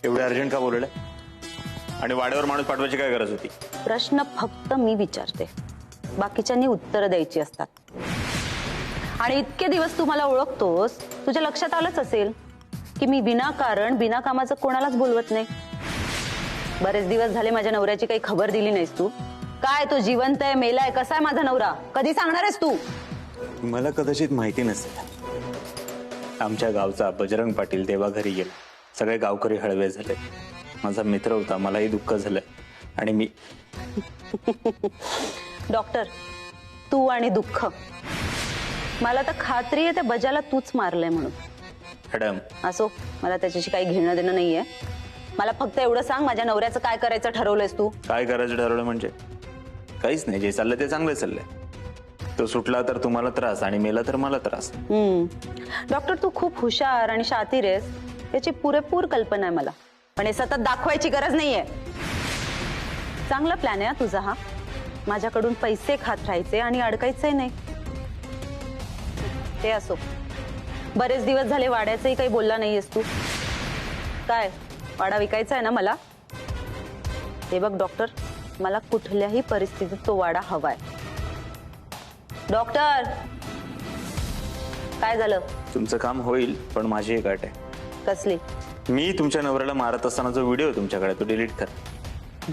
एवढं अर्जंट का बोलले? आणि वाड्यावर माणूस पाठवायची काय गरज होती? प्रश्न फक्त मी विचारते, बाकीच्यांनी उत्तर द्यायची असतात. आणि इतके दिवस तू मला ओळखतोस, तुझ्या लक्षात आलंच असेल की मी विनाकारण बिना कामाचं कोणालाच बोलवत नाही. बरेच दिवस झाले माझ्या नवऱ्याची काही खबर दिली नाहीस तू. काय तो जिवंत आहे, मेलाय, कसा आहे माझा नवरा, कधी सांगणार आहेस तू? मला कदाचित माहिती नसेल. आमच्या गावचा बजरंग पाटील देवा घरी गेला. सगळे गावकरी हळवे झाले. माझा मित्र होता, मलाही दुःख झालं. आणि मी डॉक्टर, तू आणि दुःख, मला तर खात्री आहे त्या बजाला तूच मारलंय म्हणून. मॅडम, असो, मला त्याच्याशी काही घेणं देणं नाहीये. मला फक्त एवढं सांग, माझ्या नवऱ्याचं काय करायचं ठरवलंयस तू? काय करायचं ठरवलं म्हणजे? काहीच नाही, जे चाललंय ते चांगलं चाललंय. तो सुटला तर तुम्हाला त्रास आणि मेला तर मला त्रास. डॉक्टर, तू खूप हुशार आणि शातीर आहेस, याची पुरेपूर कल्पना आहे मला. पण हे सतत दाखवायची गरज नाहीये. चांगला प्लॅन आहे तुझा हा. माझ्याकडून पैसे खात राहायचे आणि अडकायचंही नाही. ते असो, बरेच दिवस झाले वाड्याचंही काही बोलला नाहीयेस तू. काय वाडा विकायचा आहे ना मला? हे बघ डॉक्टर, मला कुठल्याही परिस्थितीत तो वाडा हवाय. डॉक्टर, काय झालं? तुमचं काम होईल, पण माझी एक अट आहे. कसली? मी तुमच्या नवऱ्याला मारत असताना जो व्हिडिओ तुमच्याकडे, तो डिलीट कर.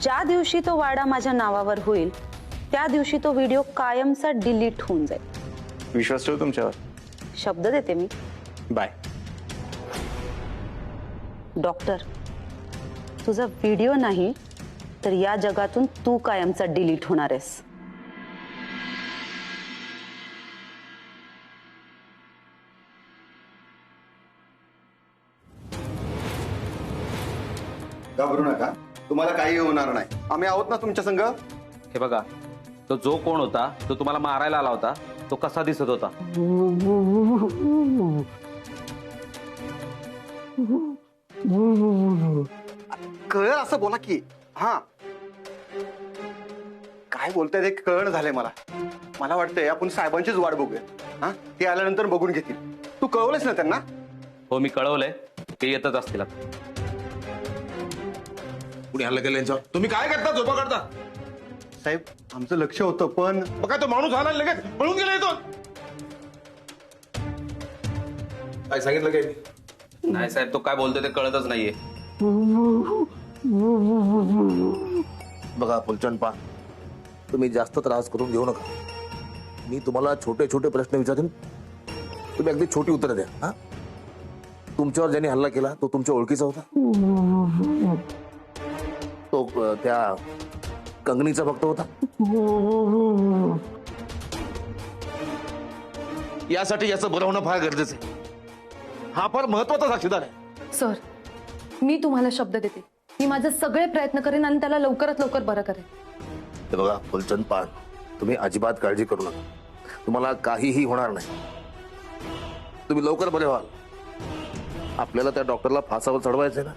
ज्या दिवशी तो वाडा माझ्या नावावर होईल, त्या दिवशी तो व्हिडिओ कायमचा डिलीट होऊन जाईल. विश्वास ठेव तुमच्यावर. शब्द देते मी. बाय. डॉक्टर, तुझा व्हिडिओ नाही तर या जगातून तू कायमचा डिलीट होणार आहेस. घाबरू नका, तुम्हाला काही होणार नाही. आम्ही आहोत ना तुमच्या संग. हे बघा, तो जो कोण होता, तो तुम्हाला मारायला आला होता, तो कसा दिसत होता? कळलं असं बोला की. हा, काय बोलताय ते कळण झालंय मला. मला वाटतंय आपण साहेबांचीच वाट बघूया. हा, ते आल्यानंतर बघून घेतील. तू कळवलंस ना त्यांना? हो, मी कळवलंय, ते येतच असतील आता. कुणी हल्ला केलं यांच्यावर? तुम्ही काय करता? झोपा काढता? साहेब, आमचं लक्ष होतं, पण बघा तो माणूस आला लगेच पळून गेला इथून. काय सांगितलं काय? नाही साहेब, तो काय बोलतोय ते कळतच नाहीये. बघा फुलचंद पा, तुम्ही जास्त त्रास करून घेऊ नका. मी तुम्हाला छोटे छोटे प्रश्न विचारेन, तुम्ही अगदी छोटी उत्तरं द्या. हा, तुमच्यावर ज्याने हल्ला केला तो तुमच्या ओळखीचा होता? तो त्या कंगनीचा भक्त होता? यासाठी याचं बरं होणं फार गरजेचं आहे. हा फार महत्वाचा साक्षीदार आहे. सर, मी तुम्हाला शब्द देते, मी माझे सगळे प्रयत्न करेन आणि त्याला लवकरात लवकर बरं करेन. हे बघा फुलचंद पान, तुम्ही अजिबात काळजी करू नका. तुम्हाला काहीही होणार नाही. तुम्ही लवकर बरे व्हाल. आपल्याला त्या डॉक्टरला फासावर चढवायचंय ना.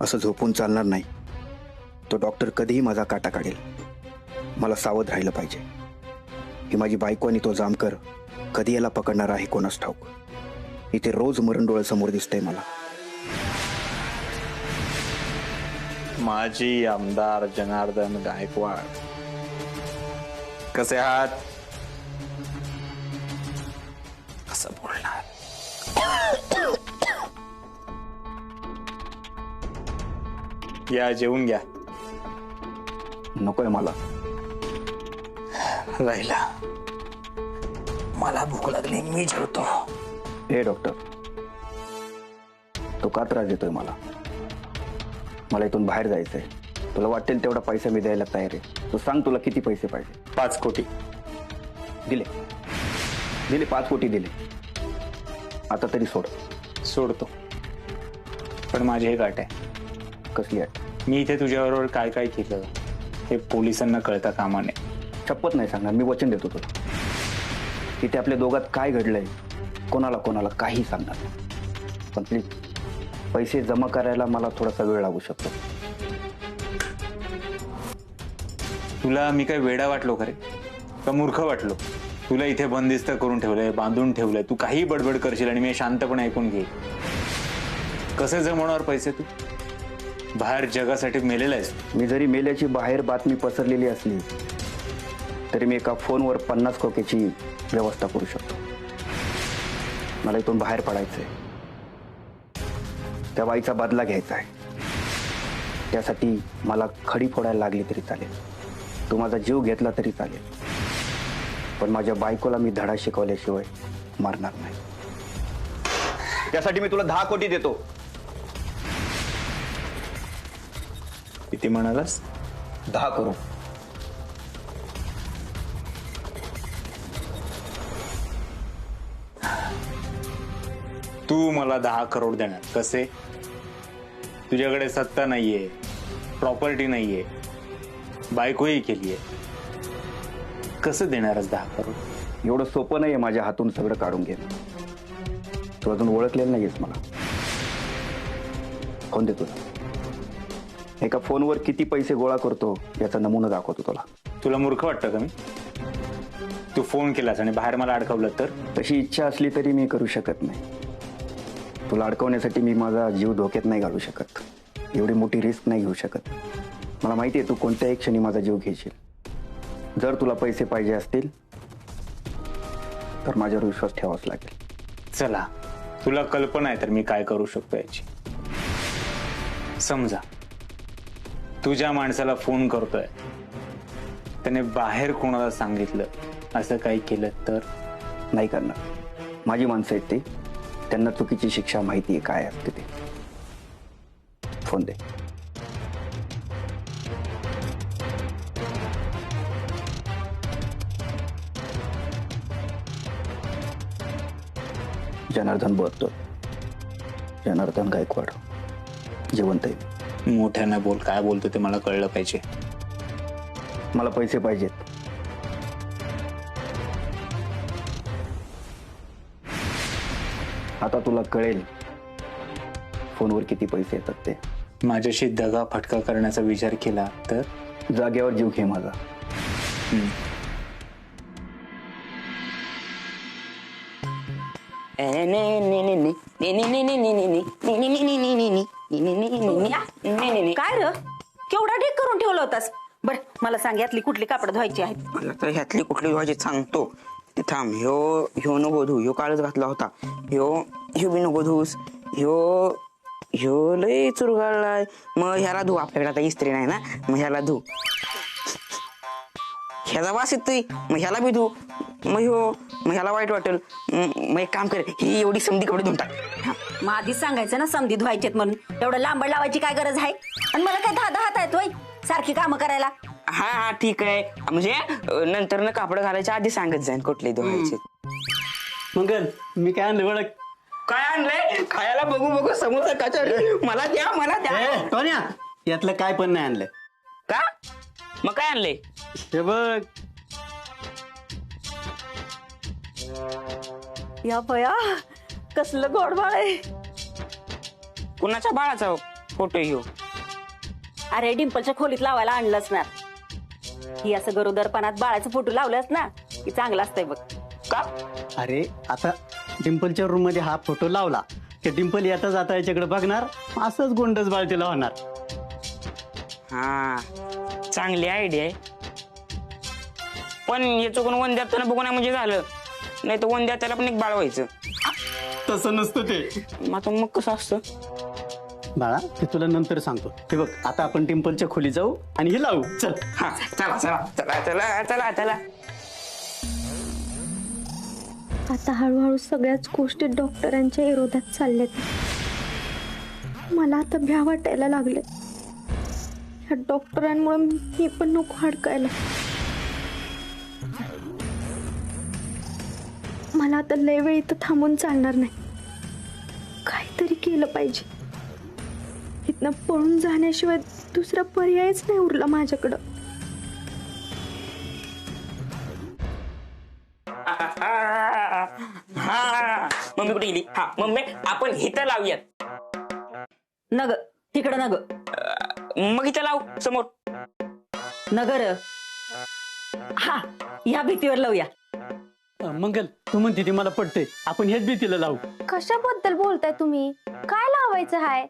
असं झोपून चालणार नाही. तो डॉक्टर कधीही माझा काटा काढेल. मला सावध राहिलं पाहिजे. ही माझी बायको आणि तो जामकर कधी याला पकडणार आहे कोणास ठाऊक. इथे रोज मरण डोळ्यासमोर दिसतंय मला. माजी आमदार जनार्दन गायकवाड, कसे आहात? कसं बोलणार? या, जेवून घ्या. नकोय मला. राहिला, मला भूक लागली, मी जेवतो. हे डॉक्टर, तो का त्रास देतोय मला? मला इथून बाहेर जायचंय. तुला वाटेल तेवढा पैसा मी द्यायला तयार आहे. तू सांग, तुला किती पैसे पाहिजे? 5 कोटी. दिले दिले 5 कोटी दिले. आता तरी सोड. सोडतो, पण माझी एक अट आहे. कसली अट? मी इथे तुझ्याबरोबर काय काय केलं हे पोलिसांना कळता कामा नये. शपथ नाही सांगणार, मी वचन देतो तुला. इथे आपल्या दोघात काय घडलंय कोणाला कोणाला काही सांगणार. पण प्लीज पैसे जमा करायला मला थोडासा वेळ लागू शकतो. तुला मी काय वेडा वाटलो खरे का मूर्ख वाटलो? तुला इथे बंदिस्त करून ठेवलंय, बांधून ठेवलंय. तू काही बडबड करशील आणि मी शांतपणे ऐकून घे. कसे जमवणार पैसे तू? बाहेर जगासाठी मेलेला आहेस. मी जरी मेल्याची बाहेर बातमी पसरलेली असली तरी मी एका फोनवर 50 खोक्याची व्यवस्था करू शकतो. मला इथून बाहेर पडायचंय. त्या बाईचा बदला घ्यायचा आहे. त्यासाठी मला खडी फोडायला लागली तरी चालेल. तू माझा जीव घेतला तरी चालेल, पण माझ्या बायकोला मी धडा शिकवल्याशिवाय मारणार नाही. त्यासाठी मी तुला 10 कोटी देतो. किती म्हणालास? 10 करू. तू मला 10 करोड देणार कसे? तुझ्याकडे सत्ता नाहीये, प्रॉपर्टी नाहीये, बायकोही केलीये. कसं देणारच 10 करोड? एवढं सोपं नाहीये माझ्या हातून सगळं काढून घेणं. तू अजून ओळखलेलं नाहीयेस मला. फोन दे तुला. एका फोनवर किती पैसे गोळा करतो याचा नमुना दाखवतो तुला. तुला मूर्ख वाटतं का मी? तू फोन केलास आणि बाहेर मला अडकवलं तर? तशी इच्छा असली तरी मी करू शकत नाही. तुला अडकवण्यासाठी मी माझा जीव धोक्यात नाही घालू शकत. एवढी मोठी रिस्क नाही घेऊ शकत. मला माहिती आहे तू कोणत्याही क्षणी माझा जीव घेशील. जर तुला पैसे पाहिजे असतील तर माझ्यावर विश्वास ठेवावाच लागेल. चला, तुला कल्पना आहे तर मी काय करू शकतो याची. समजा तुझ्या माणसाला फोन करतोय, त्याने बाहेर कोणाला सांगितलं, असं काही केलं तर? नाही करणार. माझी माणसं आहेत ती. त्यांना चुकीची शिक्षा माहिती आहे काय असते ते. फोन दे. जनार्दन बोलतो. जनार्दन गायकवाड. जिवंत आहे. मोठ्यानं बोल. काय बोलतो ते मला कळलं पाहिजे. मला पैसे पाहिजेत. आता तुला कळेल फोनवर किती पैसे येतात ते. माझ्याशी दगा फटका करण्याचा विचार केला तर? जागेवर जीव घे माझा. काय र केवढा ढीक करून ठेवला होतास? बर मला सांग, यातली कुठली कापड धुवायची आहेत? मला तर ह्यातली कुठली धुवायची सांगतो. ते थांब. ह्यो नको धू. ह्यो काळच घातला होता. ह्यो बी नको धूस. ह्यो लय चुरगाळलाय. मग ह्याला धू. आपल्याकडे आता इस्त्री नाही ना, मग ह्याला धू. ह्याचा वास येतोय, मग ह्याला बी धू. मग ह्याला वाईट वाटेल. मग एक काम कर, ही एवढी समधी कपडे धुवून टाक. मग आधीच सांगायचं ना समधी धुवायचेत म्हणून. एवढं लांबड लावायची काय गरज आहे? आणि मला काय 10 हात आहेत होय सारखी कामं करायला? हा ठीक आहे. म्हणजे नंतर ना कापड घालायच्या आधी सांगत जाईन कुठले धुवायचे. मंगल, मी काय आणलं बघ. काय आणलंय? खायला बघू समोसा कचोरी. मला द्या. टोन्या, यातलं काय पण नाही आणलं. का? मग काय आणलंय? हे बघ. या बया, कसलं गोडबाळ आहे. कुणाच्या बाळाचा फोटो घेऊ? अरे डिंपलच्या खोलीत लावायला आणलंच ना. ही असं गरोदरपणात बाळाचं फोटो लावलंच ना की चांगलं असतंय बघ. का? अरे आता डिंपलच्या रूम मध्ये हा फोटो लावला की डिंपल येता जाता याच्याकडे बघणार, असंच गोंडस बाळ तिला होणार. हा, चांगली आयडिया आहे. पण याचं वंद्यात त्याला बघून म्हणजे झालं नाही तर वंद्यात त्याला पण एक बाळ व्हायचं. तसं नसतं ते. मग कसं असतं बाळा? ते तुला नंतर सांगतो. ते बघ, आता आपण डिंपलच्या खोली जाऊ आणि हे लावू. चल. हा, चला. आता हळूहळू सगळ्याच गोष्टी डॉक्टरांच्या विरोधात चालल्यात. मला आता भ्या वाटायला लागले. ह्या डॉक्टरांमुळे मी पण नको अडकायला. मला आता लय वेळ इथं थांबून चालणार नाही. काहीतरी केलं पाहिजे. इथनं पळून जाण्याशिवाय दुसरा पर्यायच नाही उरला माझ्याकडं. मम्मी कुठे गेली? हा मम्मी, आपण हिथं लावूयात. नग तिकडं नग मग इथं लाव समोर. नगर हा या भीतीवर लावूया. मंगल तू म्हणते ती मला पडते, आपण हेच भीतीला लावू. कशाबद्दल बोलताय तुम्ही? काय लावायचं हाय?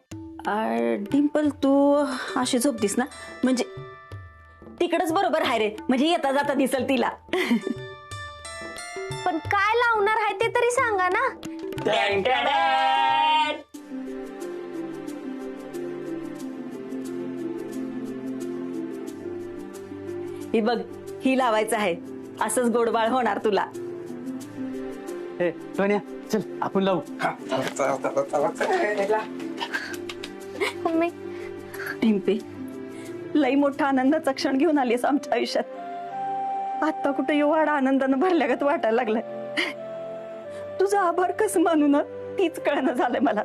डिंपल तू अशी झोपतीस ना, म्हणजे तिकडच बरोबर आहे रे, म्हणजे येता जाता दिसल तिला. पण काय लावणार आहे ते तरी सांगा ना. ही बघ, ही लावायचं आहे. असंच गोडबाळ होणार तुला. हे टोन्या चल आपण लावू. मम्मी डिंपे, लई मोठा आनंदाचा क्षण घेऊन आलीस आमच्या आयुष्यात. आता कुठं एवढा आनंदानं भरल्यागत वाटायला लागलाय. तुझा आभार कसं मानू ना तीच कळणं झालंय मला.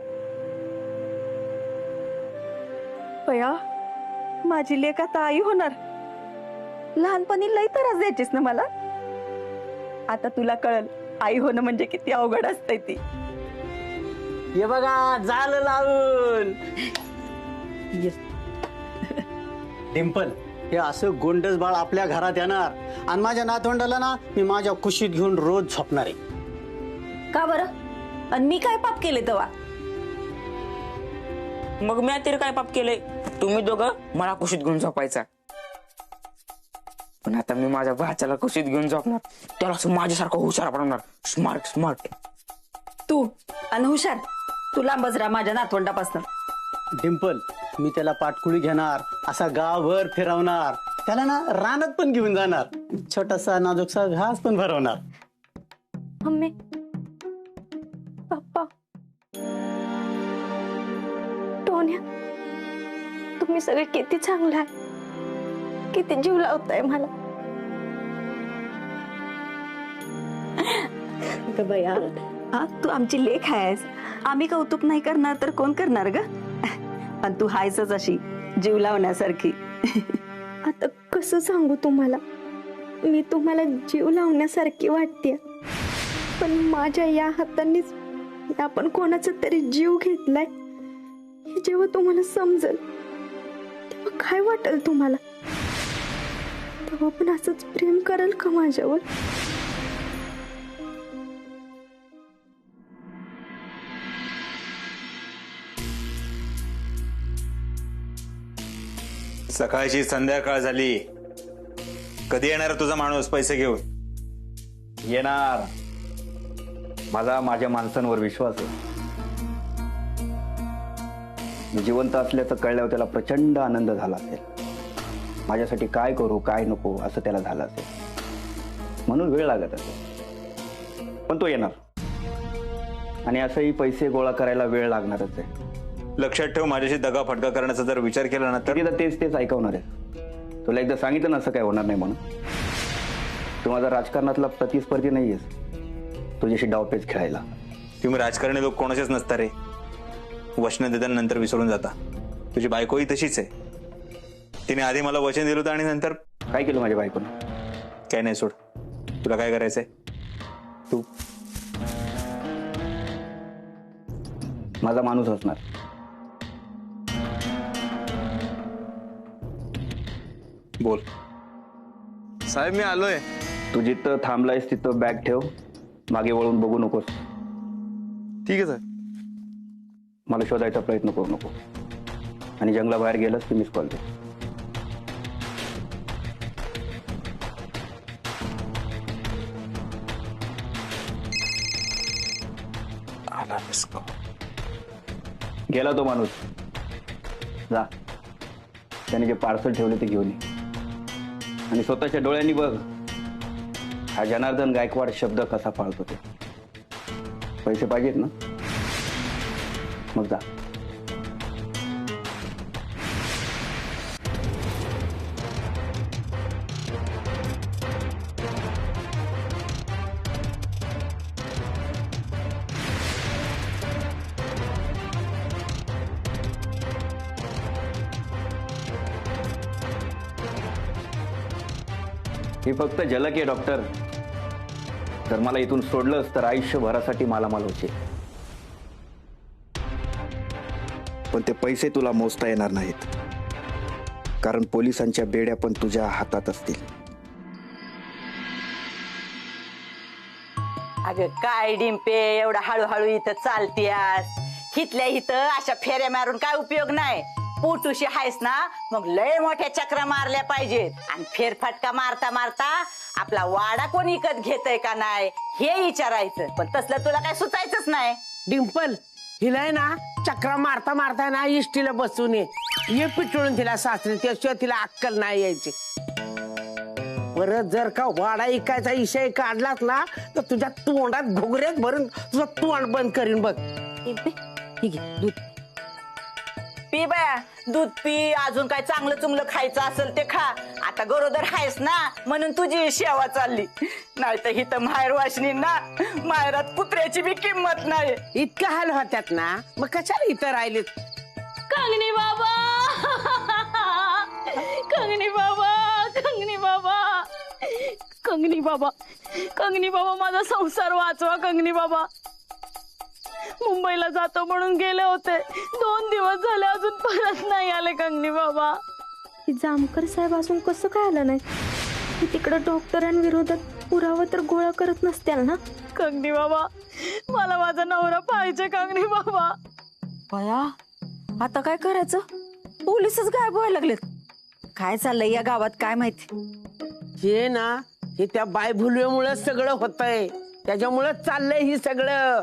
बया, माझी लेक आता आई होणार. लहानपणी लई त्रास द्यायचीस ना मला. आता तुला कळल आई होणं म्हणजे किती अवघड असतंय ती. हे बघा झालं लावून. डिंपल, हे असं गोंडस बाळ आपल्या घरात येणार आणि माझ्या नातवंडाला ना मी माझ्या कुशीत घेऊन रोज झोपणार आहे. का बरं? आणि मी काय पाप केले तेव्हा? मग मी तरी काय पाप केलंय? तुम्ही दोघं मला कुशीत घेऊन झोपायचा, पण आता मी माझ्या भाच्याला कुशीत घेऊन झोपणार. त्याला असं माझ्यासारखं हुशार बनवणार. Smart smart. तू आणि हुशार, तू लांबच राहा माझ्या नातवंडापासून. डिंपल, मी त्याला पाटकुळी घेणार, असा गावभर फिरवणार, त्याला ना रानात पण घेऊन जाणार, छोटासा नाजूकसा घास पण भरवणार. मम्मी पप्पा टोन्या, तुम्ही सगळे किती चांगले आहे, किती जीव लावताय मला. बया, हा तू आमची लेक आहेस. आम्ही कौतुक नाही करणार तर कोण करणार ग? पण तू हायसच अशी जीव लावण्यासारखी. आता कसं सांगू तुम्हाला, मी तुम्हाला जीव लावण्यासारखी वाटते, पण माझ्या या हातांनीच आपण कोणाचा तरी जीव घेतलाय हे जेव्हा तुम्हाला समजेल तेव्हा काय वाटेल तुम्हाला? तेव्हा पण असंच प्रेम कराल का माझ्यावर? सकाळची संध्याकाळ झाली, कधी येणार तुझा माणूस पैसे घेऊन? येणार. माझ्या माणसांवर विश्वास आहे. मी जिवंत असल्याचं कळल्यावर त्याला प्रचंड आनंद झाला असेल. माझ्यासाठी काय करू काय नको असं त्याला झालं असेल, म्हणून वेळ लागत असेल, पण तो येणार. आणि असंही पैसे गोळा करायला वेळ लागणारच आहे. लक्षात ठेव, माझ्याशी दगा फटका करण्याचा जर विचार केला ना तर तेच ऐकवणार आहे. तुला एकदा सांगितलं ना असं काय होणार नाही म्हणून. तू माझा राजकारणातला प्रतिस्पर्धी नाहीयेस, तुझ्याशी डावपेच खेळायला. तुम्ही राजकारणी लोक कोणाचेच नसता रे. वचन देताना नंतर विसरून जाता. तुझी बायकोही तशीच आहे. तिने आधी मला वचन दिलं होतं आणि नंतर काय केलं माझ्या बायकोनं? काय नाही, सोड. तुला काय करायचंय? तू माझा माणूस असणार. बोल. साहेब मी आलोय. तू जिथं थांबलायस तिथं बॅग ठेव, मागे वळून बघू नकोस. ठीक आहे साहेब. मला शोधायचा प्रयत्न करू नको, आणि जंगलाबाहेर गेलंस तर मिस कॉल दे. गेला तो माणूस. जा, त्याने जे पार्सल ठेवले ते घेऊन ये, आणि स्वतःच्या डोळ्यांनी बघ हा जनार्दन गायकवाड शब्द कसा पाळतो ते. पैसे पाहिजेत ना, मग जा. ही फक्त झलक आहे डॉक्टर. जर मला इथून सोडलंच तर आयुष्यभरासाठी मालामाल होते. पण ते पैसे तुला मोजता येणार नाहीत, कारण पोलिसांच्या बेड्या पण तुझ्या हातात असतील. अगं काय डिंपे, एवढा हळूहळू इथं चालतीयास. हिथल्या इथं अशा फेऱ्या मारून काय उपयोग नाही. पोटुशी हायस ना, मग लय मोठ्या चक्रा मारल्या पाहिजेत. आणि फेरफटका मारता मारता आपला वाडा कोण विकत घेतय का नाही हे विचारायचं. पण तसलं तुला काय सुचायचंच नाही. डिंपल, हिला ना चक्रा मारता मारता ना इष्टीला बसून ये पिटळून तिला सासरे, त्याशिवाय तिला अक्कल नाही यायची. परत जर का वाडा इकायचा विषय काढलाच ना तर तुझ्या तोंडात घोगऱ्यात भरून तुझं तोंड बंद करीन बघ. ठीक आहे, दूध पी बाया, दूध पी. अजून काय चांगलं चुंगलं खायचं असेल ते खा. आता गरोदर आहेस ना म्हणून तुझी सेवा चालली. नाही तर हिथं माहेर वाशनी ना, माहेरात कुत्र्याची बी किंमत नाही. इतका हाल होत्यात ना, मग कशाला इथं राहिलेत. कंगनी बाबा, कंगनी बाबा, कंगनी बाबा, कंगनी बाबा, कंगनी बाबा, माझा संसार वाचवा कंगनी बाबा. मुंबईला जातो म्हणून गेले होते, 2 दिवस झाले अजून परत नाही आले कंगनी बाबा. ही जामकर साहेब अजून कसं काय आलं नाही? ही तिकडं डॉक्टरांविरोधात पुरावा तर गोळा करत नसतील ना? कंगनी बाबा, मला माझा नवरा पाहिजे कंगनी बाबा. बया, आता काय करायचं? पोलीसच गायब व्हायला लागलेत. काय चाललंय या गावात काय माहिती. हे ना, हे त्या बायभुलवेमुळे सगळं होतंय. त्याच्यामुळे चाललंय ही सगळं.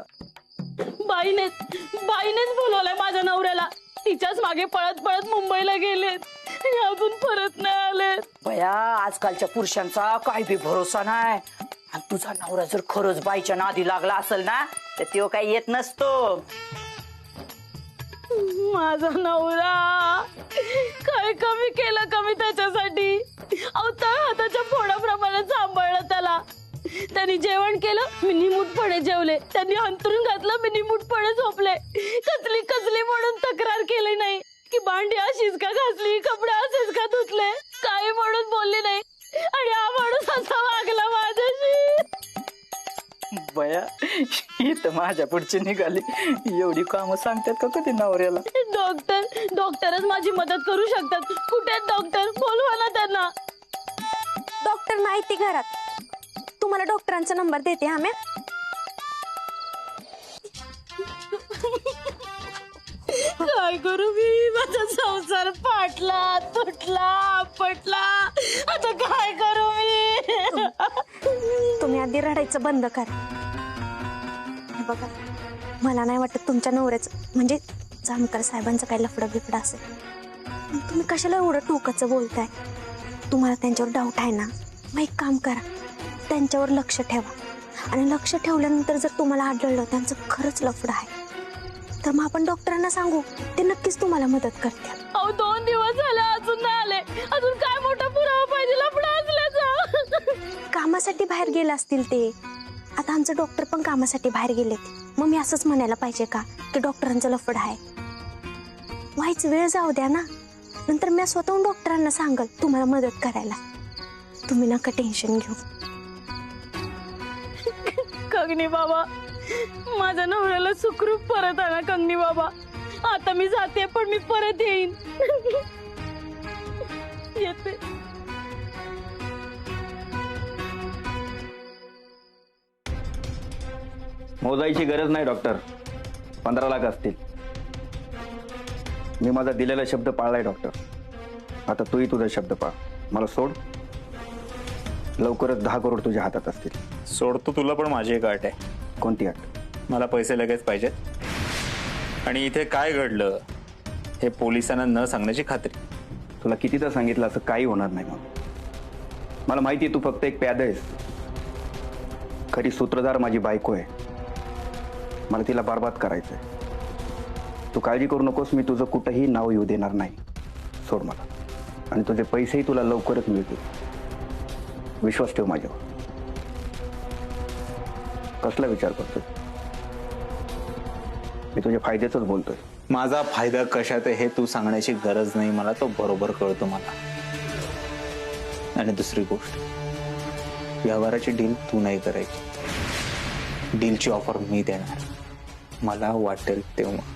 बाईनेच बोलवलंय माझ्या नवऱ्याला. तिच्याच मागे पळत पळत मुंबईला गेलेत, अजून परत नाही आले. बया, आजकालच्या पुरुषांचा काय बी भरोसा नाही. आणि तुझा नवरा जर खरंच बाईच्या नादी लागला असेल ना तर तो काही येत नसतो. माझा नवरा काय कमी केलं कमी त्याच्यासाठी. अवताळ हाताच्या फोडाप्रमाणे सांभाळलं त्याला. त्यांनी जेवण केलं, मी निमूटपणे जेवले. त्यांनी अंथरून घातलं, मी निमूटपणे झोपले. कसली म्हणून तक्रार केली नाही की भांडी अशीच का घासली, कपडे असेच का धुतले, काही म्हणून बोलली नाही. आणि हा माणूस असा वागला माझ्याशी. बया, ही तर माझ्या पुढची निघाली. एवढी कामं सांगतात का कधी नवऱ्याला. डॉक्टरच माझी मदत करू शकतात. कुठे आहेत डॉक्टर? बोलवा ना त्यांना. डॉक्टर नाही ती घरात. तुम्हाला डॉक्टरांचा नंबर देते आम्ही. काय करू मी? माझा संसार फाटला, तुटला, आपटला. आता काय करू मी? तुम्ही आधी रडायचं बंद करा. हे बघा, मला नाही वाटत तुमच्या नवऱ्याचं म्हणजे जामकर साहेबांचं काही लफडं बिफडं असेल. तुम्ही कशाला एवढं टोकाचं बोलताय? तुम्हाला त्यांच्यावर डाऊट आहे ना, मग एक काम करा, त्यांच्यावर लक्ष ठेवा. आणि लक्ष ठेवल्यानंतर जर तुम्हाला आढळलं त्यांचं खरंच लफडं आहे तर मग आपण डॉक्टरांना सांगू. ते नक्कीच तुम्हाला मदत करते. अहो, 2 दिवस झाले अजून नाही आले. अजून काय मोठा पुरावा पाहिजे लफडा असल्याचा? कामासाठी बाहेर गेले असतील ते. आता आमचे डॉक्टर पण कामासाठी बाहेर गेलेत. मग मी असंच म्हणायला पाहिजे का की डॉक्टरांचं लफड आहे? व्हायचं वेळ जाऊ द्या ना, नंतर मी स्वतःहून डॉक्टरांना सांगल तुम्हाला मदत करायला. तुम्ही नका टेन्शन घेऊ. कंगनी बाबा, माझ्या नवऱ्याला सुखरूप परत आणा कंगनी बाबा. आता मी जाते पण मी परत येईन. येते. मोजायची गरज नाही डॉक्टर. 15 लाख असतील. मी माझा दिलेला शब्द पाळलाय डॉक्टर. आता तूही तुझा शब्द पाळ. मला सोड. लवकरच 10 करोड तुझ्या हातात असतील. सोडतो तुला, पण माझी एक अट आहे. कोणती अट? मला पैसे लगेच पाहिजेत. आणि इथे काय घडलं हे पोलिसांना न सांगण्याची खात्री. तुला कितीदा सांगितलं असं काही होणार नाही. मला माहिती आहे तू फक्त एक प्यादा आहेस. खरी सूत्रधार माझी बायको आहे. मला तिला बरबाद करायचंय. तू काळजी करू नकोस. मी तुझं कुठंही नाव येऊ देणार नाही. सोड मला. आणि तुझे पैसेही तुला लवकरच मिळतील. विश्वास ठेव माझ्यावर. कसला विचार करतोय? मी तुझ्या फायद्याचंच बोलतोय. माझा फायदा कशात आहे हे तू सांगण्याची गरज नाही मला. तो बरोबर कळतो मला. आणि दुसरी गोष्ट, व्यवहाराची डील तू नाही करायची. डीलची ऑफर मी देणार, मला वाटेल तेव्हा.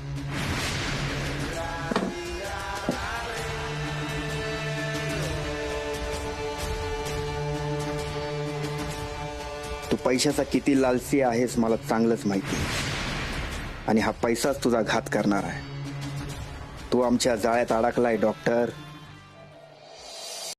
तू पैशाचा किती लालसी आहेस मला चांगलंच माहिती आणि हा पैसाच तुझा घात करणार आहे. तू आमच्या जाळ्यात अडकलाय डॉक्टर.